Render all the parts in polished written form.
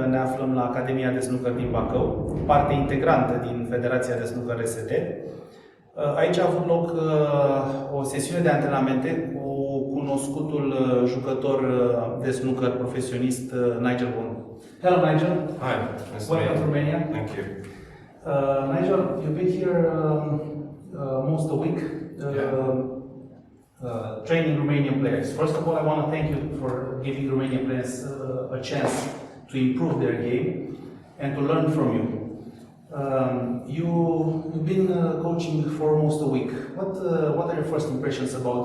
ne aflăm la Academia de Snooker din Bacău, parte integrantă din Federația de Snooker-ist. Aici a avut loc o sesiune de antrenamente cu cunoscutul jucător de snooker profesionist Nigel Bond. Hello Nigel. Hi. Welcome to Romania. Thank you. Nigel, you've been here most a week training Romanian players. First of all, I want to thank you for giving Romanian players a chance to improve their game and to learn from you. You've been coaching for almost a week. What are your first impressions about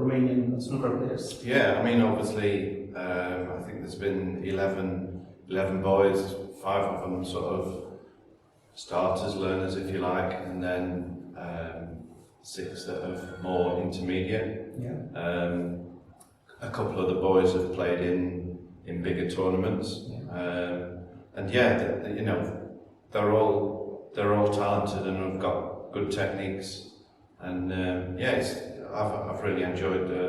Romanian snooker players? Yeah, I mean, obviously, I think there's been 11 boys, 5 of them sort of starters, learners, if you like, and then 6 that are more intermediate. Yeah. A couple of the boys have played in bigger tournaments, and yeah, you know, they're all talented and have got good techniques, and yeah, I've really enjoyed the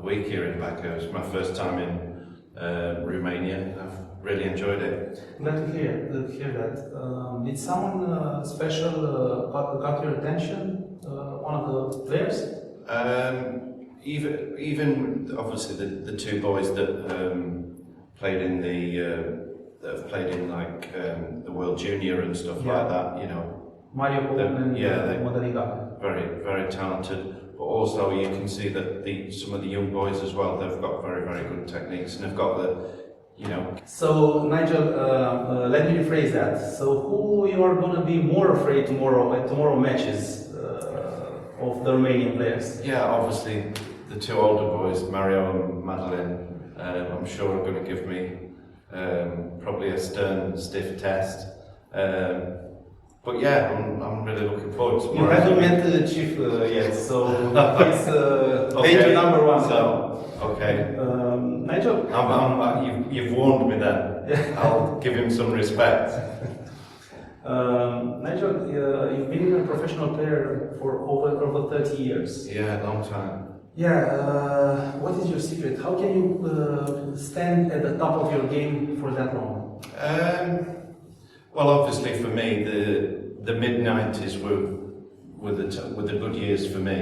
week here in Bacău. It's my first time in Romania. I've really enjoyed it. Glad to hear that. Did someone special got your attention? One of the players? Even obviously the 2 boys that played in that have played in like the World Junior and stuff like that, you know. Mario and they're very talented. But also you can see that some of the young boys as well, they've got very good techniques, and they've got the, you know. So Nigel, let me rephrase that. So who you are going to be more afraid tomorrow matches of the Romanian players? Yeah, obviously the 2 older boys, Mario and Madeline, I'm sure are going to give me probably a stern, stiff test. But yeah, I'm really looking forward to it. You haven't met the chief yet, so he's danger number 1. So, okay. Nigel? You've warned me then. I'll give him some respect. Nigel, you've been a professional player for over 30 years. Yeah, long time. Yeah, what is your secret? How can you stand at the top of your game for that long? Well, obviously for me, the mid-90s were the good years for me.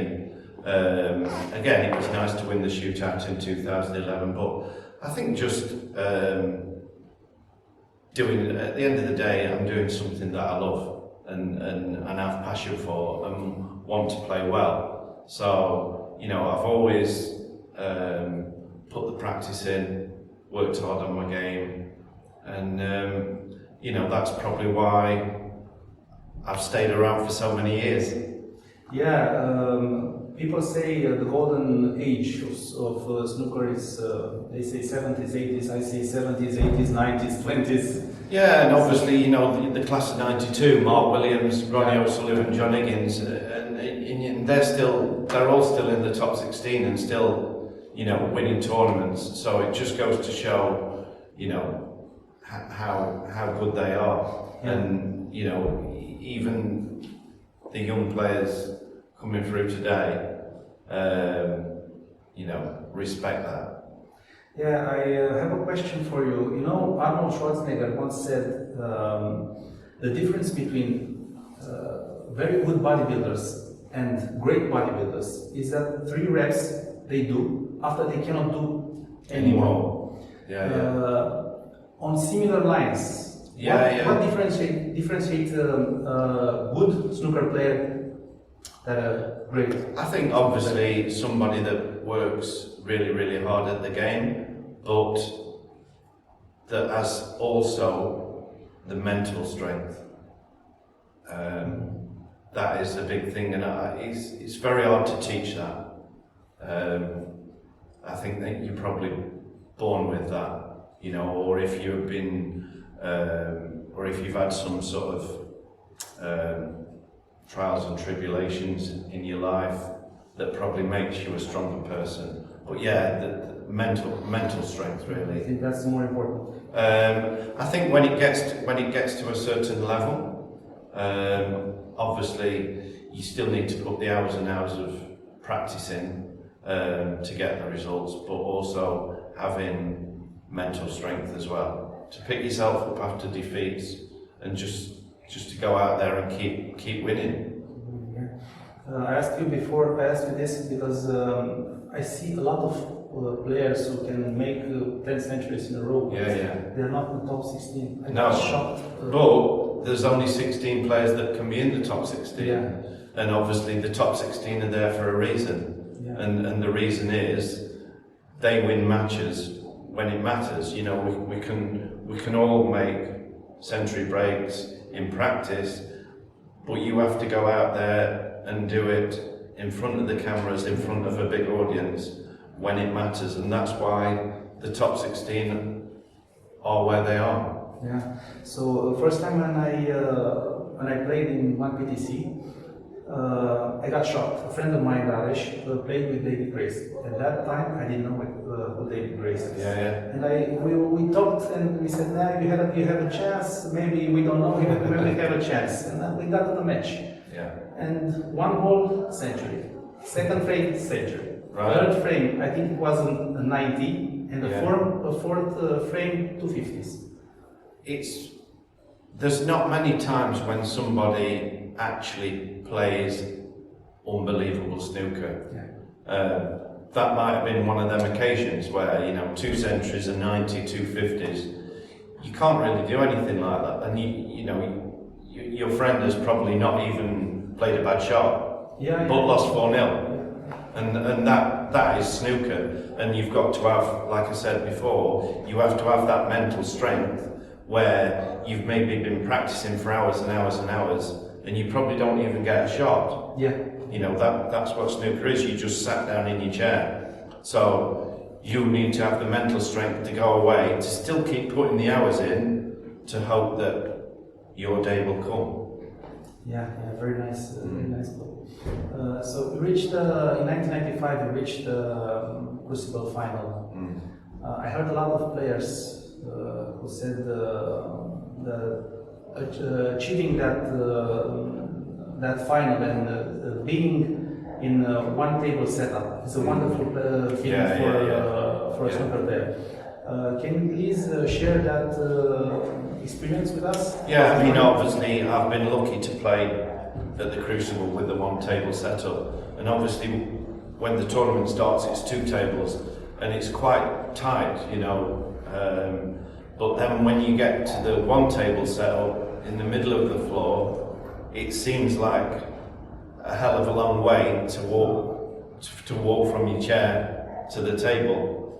Again, it was nice to win the shootout in 2011, but I think just at the end of the day, I'm doing something that I love and have passion for and want to play well. So, you know, I've always put the practice in, worked hard on my game, and you know, that's probably why I've stayed around for so many years. Yeah, people say the golden age of snooker is, they say 70s, 80s, I say 70s, 80s, 90s, 20s. Yeah, and obviously, you know, the class of 92, Mark Williams, Ronnie O'Sullivan, John Higgins, and they're all still in the top 16 and still, you know, winning tournaments. So it just goes to show, you know, how good they are. Yeah. And, you know, even the young players coming through today, you know, respect that. Yeah, I have a question for you. You know, Arnold Schwarzenegger once said the difference between very good bodybuilders and great bodybuilders is that 3 reps they do after they cannot do anymore. On similar lines, what differentiates a good snooker player that a great? I think obviously somebody that works really hard at the game, but that has also the mental strength. That is a big thing, and it's very hard to teach that. I think that you're probably born with that, you know, or if you've been, or if you've had some sort of trials and tribulations in your life that probably makes you a stronger person. But yeah, the mental strength really. I think that's more important. I think when it gets to a certain level, obviously you still need to put the hours and hours of practice in to get the results, but also having mental strength as well. to pick yourself up after defeats and just to go out there and keep winning. I asked you this because I see a lot of players who can make 10 centuries in a row. They're not in the top 16. No, shocked. But there's only 16 players that can be in the top 16. Yeah. And obviously the top 16 are there for a reason. Yeah. And the reason is they win matches when it matters. You know, we can all make century breaks in practice, but you have to go out there and do it in front of the cameras, in front of a big audience when it matters, and that's why the top 16 are where they are. Yeah. So first time when I played in one PTC, I got shocked. A friend of mine, Raresh, played with David Grace. At that time, I didn't know who David Grace is. And we talked and we said, nah, you have a chance. Maybe we don't know. Maybe we have a chance. And we got to the match. And one whole century. Second frame, century. Third frame, I think it was a 90, and the fourth frame, 250s. There's not many times when somebody actually plays unbelievable snooker. That might have been one of them occasions where, you know, 2 centuries and 90, 250s. You can't really do anything like that, and you know, your friend has probably not even played a bad shot, but lost 4-0. And that is snooker, and you've got to have, like I said before, you have to have that mental strength where you've maybe been practicing for hours and hours and hours, and you probably don't even get a shot. You know, that's what snooker is. You just sat down in your chair. So you need to have the mental strength to go away, to still keep putting the hours in, to hope that your day will come. Very nice, very nice. So you reached, in 1995, you reached the Crucible final. I heard a lot of players who said achieving that final and being in one table setup is a wonderful feeling for a snooker player. Can you please share that experience with us? I mean, obviously I've been lucky to play at the Crucible with the one table setup, and obviously when the tournament starts it's 2 tables and it's quite tight, you know, but then when you get to the one table setup in the middle of the floor, it seems like a hell of a long way to walk from your chair to the table,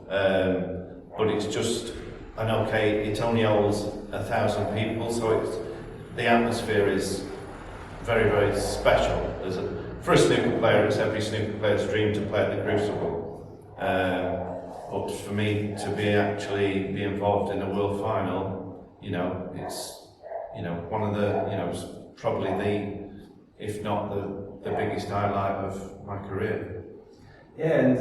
but it's just it only holds 1,000 people, so the atmosphere is very, very special. For a snooker player, it's every snooker player's dream to play at the Crucible. But for me to be involved in a world final, you know, it's, you know, one of the, you know, probably if not the biggest highlight of my career. And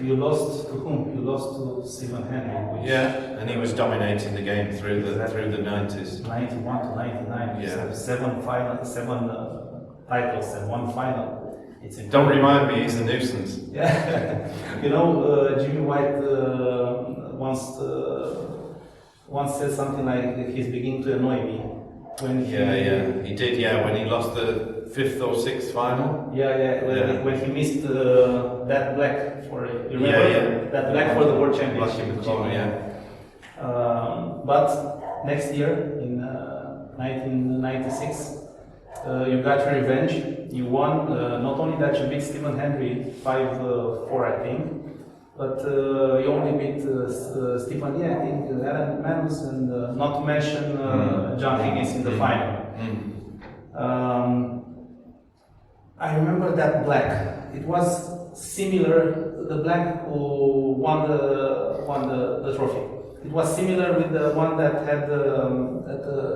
you lost to whom? You lost to Stephen Henry. And he was dominating the game through the 90s. 91 to 99. 7 titles and 1 final. Don't remind me, he's a nuisance. You know, Jimmy White once said something like, he's beginning to annoy me. When he did, when he lost the 5th or 6th final. When he missed that black for, you remember? That black for the World Championship. But next year, in 1996, you got your revenge. You won. Not only that, you beat Stephen Henry 5-4, I think. But you only beat Stephen Lee, I think, Aaron Manus, and not to mention John Higgins in the final. I remember that black. It was similar, the black who won the trophy. It was similar with the one that had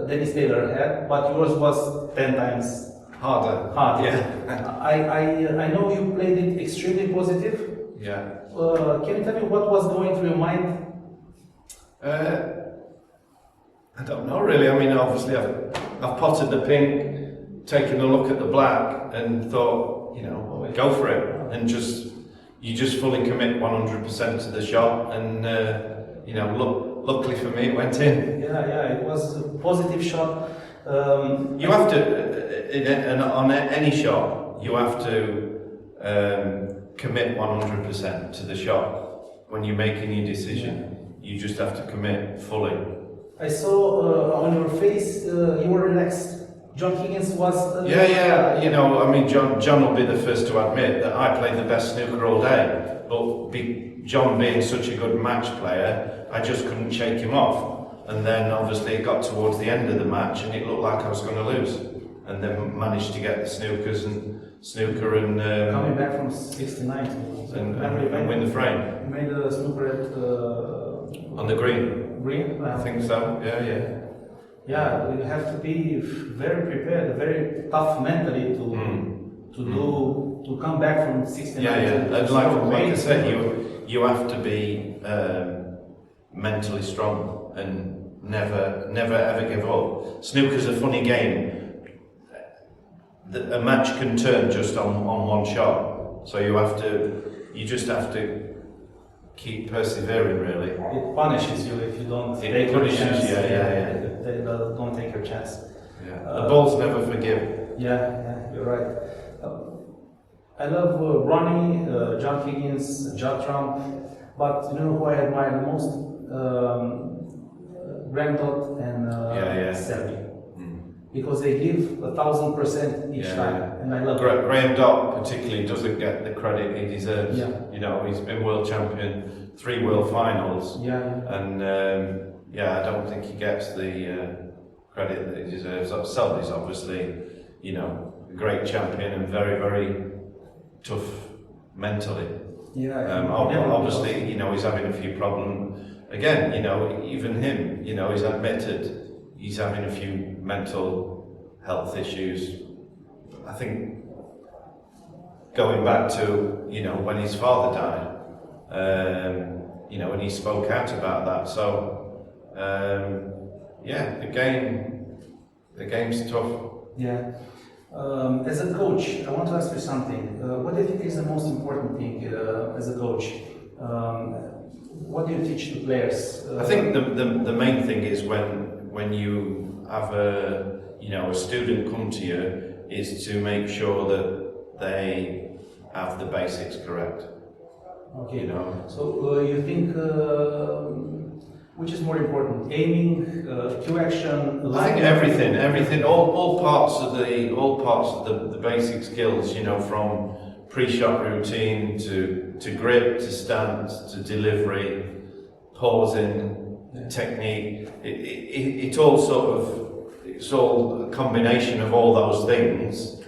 Dennis Taylor had, but yours was 10 times harder. I know you played it extremely positive. Can you tell me what was going through your mind? I don't know really. I mean, obviously I've potted the pink, taken a look at the black, and thought, you know, go for it, and you just fully commit 100% to the shot, and you know, luckily for me, it went in. Yeah, it was a positive shot. You have to, on any shot, you have to commit 100% to the shot. When you're making your decision, you just have to commit fully. I saw on your face you were relaxed. John Higgins was... Yeah, you know, I mean, John will be the first to admit that I played the best snooker all day, but John being such a good match player, I just couldn't shake him off. And then obviously it got towards the end of the match and it looked like I was going to lose. And then managed to get the snooker and coming back from 69 and win the frame. You made a snooker at... on the green. Green? I think so, yeah. Yeah, you have to be very prepared, very tough mentally to come back from 69. Yeah. And like I said, you have to be mentally strong and never ever give up. Snooker's a funny game. A match can turn just on one shot, so you just have to keep persevering. Really, it punishes you if you don't take your chance. They don't take your chance. Yeah, the balls never forgive. Yeah, you're right. I love Ronnie, John Higgins, Judd Trump, but you know who I admire the most? Grandot and Selby. Because they give 1,000% each time, and I love Graham Dott particularly doesn't get the credit he deserves. Yeah. You know, he's been world champion, 3 world finals, and I don't think he gets the credit that he deserves. Selby's obviously, you know, a great champion and very, very tough mentally. Obviously, you know, he's having a few problems. Again, you know, even him, you know, he's admitted he's having a few mental health issues. I think going back to, you know, when his father died, you know, and he spoke out about that. So, the game's tough. Yeah. As a coach, I want to ask you something. What do you think is the most important thing as a coach? What do you teach the players? I think the main thing is when you have a student come to you, is to make sure that they have the basics correct. Okay. You know. So you think which is more important, aiming, cue action? I think everything, all parts of the basic skills. You know, from pre-shot routine to grip, to stance, to delivery, pausing, technique. It's all a combination of all those things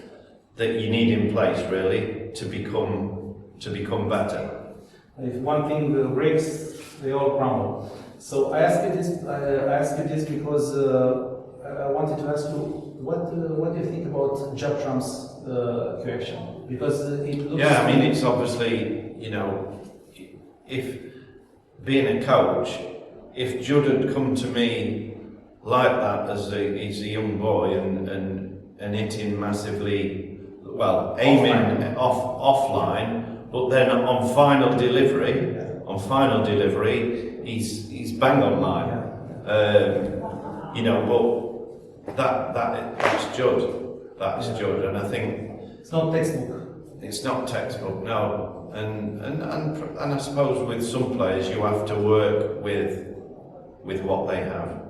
that you need in place really to become better. If one thing breaks, they all crumble. So I ask you this because I wanted to ask you what do you think about Judd Trump's cue action? Because it looks... Yeah, I mean, it's obviously, you know, if being a coach, if Judd had come to me like that as he's a young boy and hitting massively, well, aiming offline, but then on final delivery, he's bang on line. You know, but that's Judd. That's Judd, and I think it's not textbook. It's not textbook, no. And I suppose with some players you have to work with what they have.